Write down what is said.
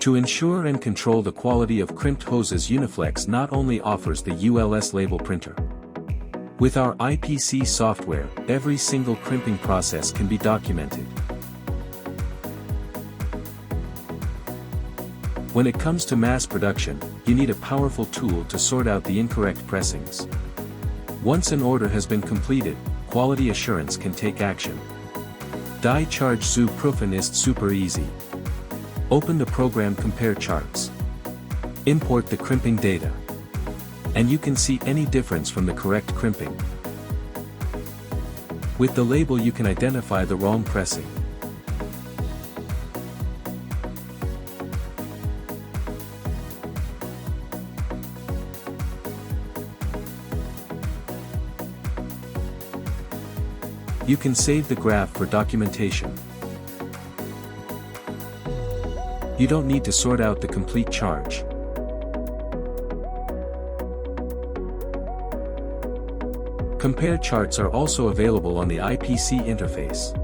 To ensure and control the quality of crimped hoses, Uniflex not only offers the ULS label printer. With our IPC software, every single crimping process can be documented. When it comes to mass production, you need a powerful tool to sort out the incorrect pressings. Once an order has been completed, quality assurance can take action. Die Charge zu prüfen ist super easy. Open the program Compare Charts. Import the crimping data. And you can see any difference from the correct crimping. With the label you can identify the wrong pressing. You can save the graph for documentation. You don't need to sort out the complete charge. Compare charts are also available on the IPC interface.